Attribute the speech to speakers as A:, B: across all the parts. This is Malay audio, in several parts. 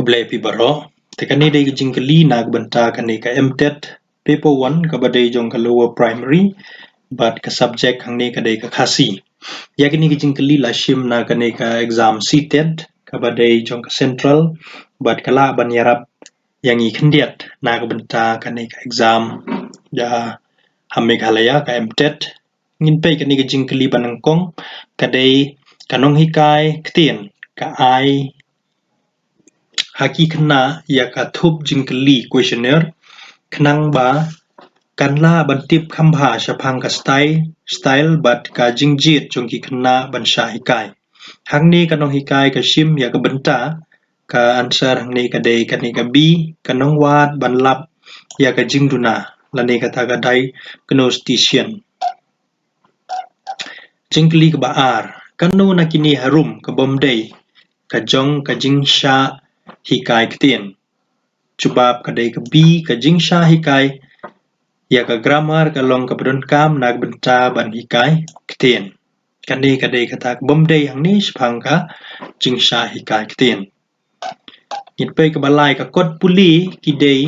A: Keblai pi baro tekani dei jing kali nak benta kani ka MTET paper 1 ka badai jong ka lower primary but ka subject hang ni ka dei ka khasi ya kini jing kali la shim na kani ka exam CTET ka badai jong ka central but kala ban yarap yang i khendiat na ka benta kani ka exam ya Meghalaya ka MTET ngin pe kani jing kali banangkong ka dei kanong hikai ktien ka ai haki kena ya ka thup jingkeli questionnaire khnang ba kanla bantip khambha shaphang ka style but ka jingjit chungki kena ban sha hikai hangni kanong hikai ka shim ya ka benta ka answer hangni ka dei kani ka b kanong wat ban lap ya ka jingduna lani ka ta ka dai kno station jingkeli ka baar kanu nakini harum ka bomdei ka jong ka jingsha hikai ktien chubab kadai ka b ka jingsha hikai ya ka grammar ka long ka pedon kam nak benta ban hikai ktien kani kadai kata bomdei hang ni shphang ka jingsha hikai ktien nitpe ka balai ka kot puli ki dei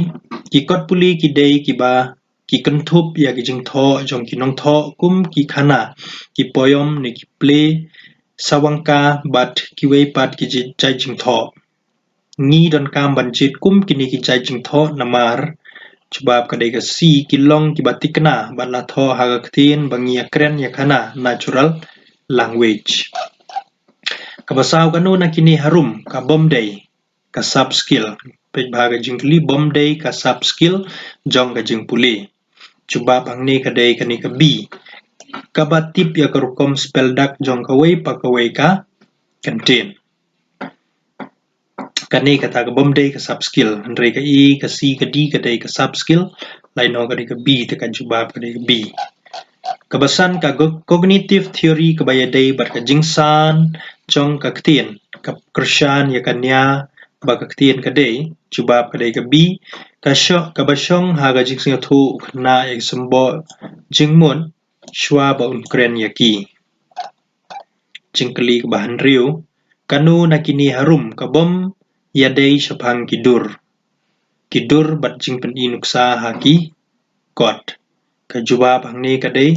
A: ki kot puli ki dei ki ba ki kenthup ya ki jingtho jong ki nong tho kum ki khana ki poyom ni ki play sawangka bat ki wei pat ki jai jingtho ni don kam banjit kum kini ki jai jingtho namar chubab kadai ka si ki long ki batikna bala tho haga ktien bangi akren ya khana natural language kabasau kanu na kini harum ka bomdei ka sub skill pe bhaga jingli bomdei ka sub skill jong ka jingpuli chubab hangni kadai kani ka b ka batip ya ka rukom spell dak jong ka wei pa ka wei ka contain kani kata ka bomdei ka sub skill andre ka e ka c ka d ka dei ka sub skill laino ka dei ka b te ka jubab ka dei ka b kabasan ka cognitive theory ka bayadei bar ka jingsan jong ka ktien ka krishan ya kanya ba ka ktien ka dei jubab ka dei ka b ka sho ka basong ha ga jingsing thu na ek sembo jingmun shwa ba unkren ya ki jingkeli ka bahan riu kanu nakini harum ka bom ya dei shaphang kidur bat jingpen i nuksa haki kot ka jubab hangni ka dei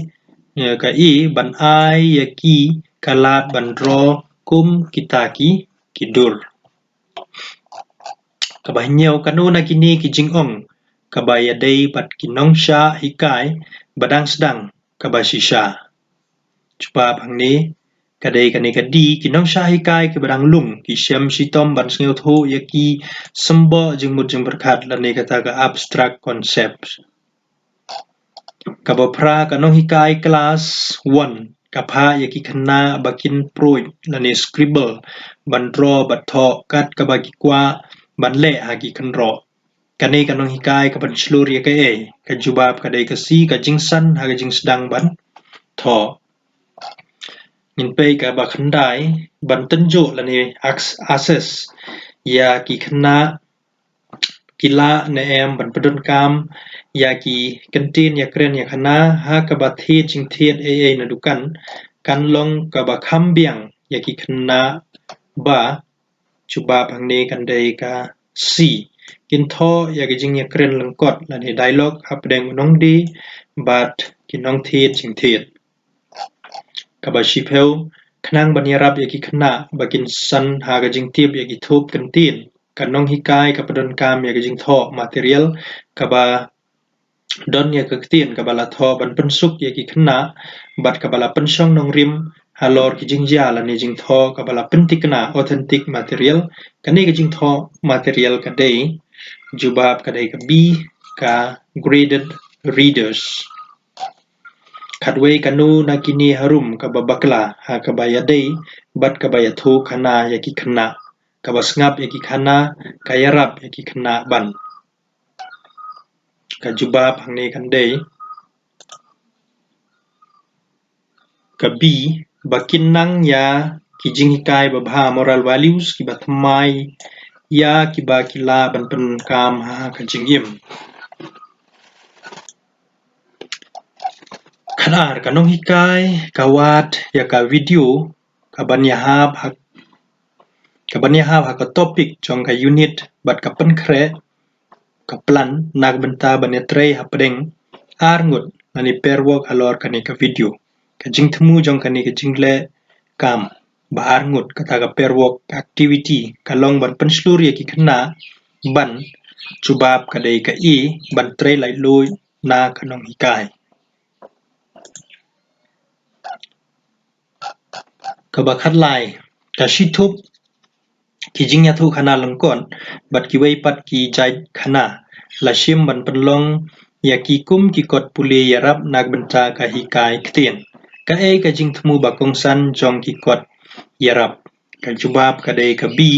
A: ka i ban ai ya ki kalat ban ro kum kitaki kidur ka bahnyau kanu nakini ki jingong ka ba ya dei bat kinong sha hikai badang sedang ka ba shisha jubab hangni kadai kani kadi kinong sha hikai ke badang lung ki syam shitom ban sngeu thu ya ki sembo jingmut jing berkhat lani kata ka abstract concepts ka bapra kanong hikai class 1 kapha ya ki khana bakin proid lani scribble ban draw bat tho kat ka ba ki kwa ban le ha ki khanro kani kanong hikai ka ban shlur ya ka e ka jubab kadai ka si ka jingsan ha ka jing sedang ban tho min pe ka ba khandai ban tenjo lani access ya ki khana kila na em ban pedon kam ya ki kantin ya kren ya khana ha ka ba thi jing thiet na dukan kan long ka ba khambiang ya ki khana ba chuba phangni kan dei ka si kin tho ya ki jing ya kren langkot lani dialogue hapdeng nong di bat kinong thiet jing thiet kaba shipeu khnang banyarap yaki khna bakin san haga jing tip yaki thup kantin kanong hikai kapadon kam yaki jing tho material kaba don ya kaktin kaba la tho ban pensuk yaki khna bat kaba la pensong nong rim halor ki jing ja la ni jing tho kaba la pentikna authentic material kani ki jing tho material kadai jubab kadai ka b ka graded readers Kadwei kanu nakini harum kababakla ha kabaya dei bat kabaya thu khana yaki khana kabasngap yaki khana kayarap yaki khana ban kajubab hangni kandei kabi bakinang ya kijing hikai babha moral values ki bathmai ya ki bakila ban pen kam ha kajingim Kanar kanong hikai kawat ya ka video kaban yahap Kabanya ha ka topik jong ka unit bat ka penkre ka plan nag benta banya tray ha pedeng arngut nani perwok alor kani ka video ka jing temu jong kani ka jingle kam ba arngut kata ka perwok activity ka long ban penslur ya ki kena ban chubab ka dei ka i ban tray lai lui na kanong hikai ka bakhat lai ka shitup ki jingya thu khana longkon bat ki wei pat ki jai khana la shim ban penlong ya ki kum ki kot puli yarap nak benta ka hikai ktien ka e ka jing thmu ba kongsan jong ki kot yarap ka jubab ka dei ka bi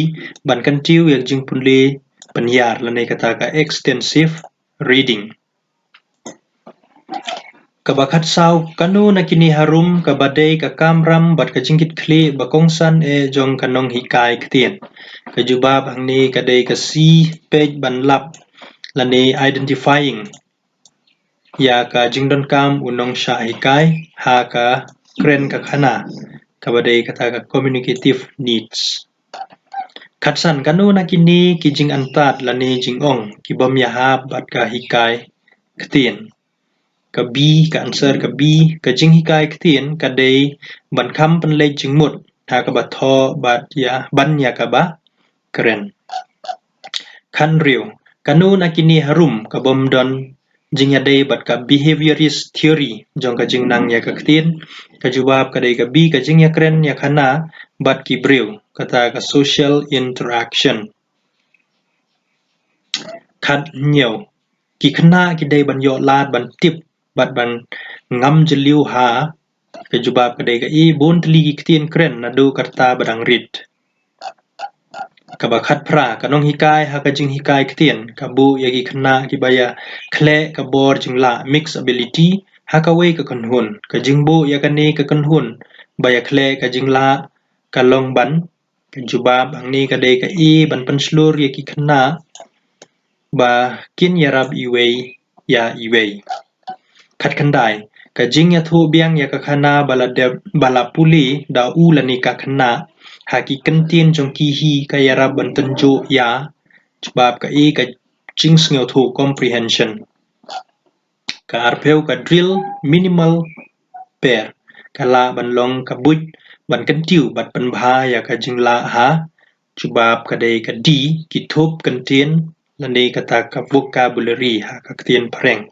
A: ban kan tiu ya jing puli penyar la nei kata ka extensive reading kabakhat sau kanu na kini harum ka badai ka kamram bat ka jingkit kli ba kongsan e jong kanong hikai ktien ka jubab angni ka dei ka si page ban lap la nei identifying ya ka jingdon kam unong sha hikai ha ka kren ka khana ka badai kata ka communicative needs khatsan kanu na kini ki jing antat la nei jingong ki bom ya ha bat ka hikai ktien ka bi ka answer ka bi ka jing hikai ktien ka dei ban kham pan le jingmut ha ka ba tho bat ya ban ya ka ba kren khan riu kanu na kini harum ka bom don jing ya dei bat ka behaviorist theory jong ka jing nang ya ka ktien ka jawab ka dei ka bi ka jing ya kren ya khana bat ki briu kata ka social interaction khat nhiều ki khana ki dei ban yo lat ban tip bat ban ngam jeliu ha ka jawab ka dei ka i bon tli ki ktien kren na du karta badang rit ka ba khat phra ka nong hikai ha ka jing hikai ktien ka bu ya ki khana ki baya khle ka bor jing la mix ability ha ka wei ka kan hun ka jing bu ya ka ni ka kan hun baya khle ka jing la ka long ban ka jawab ang ni ka dei ka i ban pan slur ya ki khana ba kin yarab iwei ya iwei khat khandai ka jing ya thu biang ya ka khana bala puli da u la ni ka khana ha ki kantin jong ki hi ka yarab ban tanjo ya chbab ka i ka jing sngew thu comprehension ka arpeu ka drill minimal pair ka la ban long ka buj ban kan tiu bat pan bha ya ka jing la ha chbab ka dei ka di ki thup kantin la nei kata ka vocabulary ha ka ktien phreng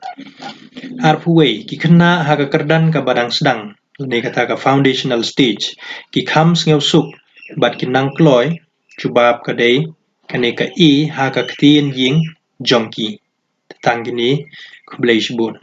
A: arpuwei ki khana ha ka kardan ka badang sedang la nei kata ka foundational stage ki kham sngew suk bat ki nang kloi chubab ka dei ka nei ka i ha ka ktien ying jongki tang kini khublei shbun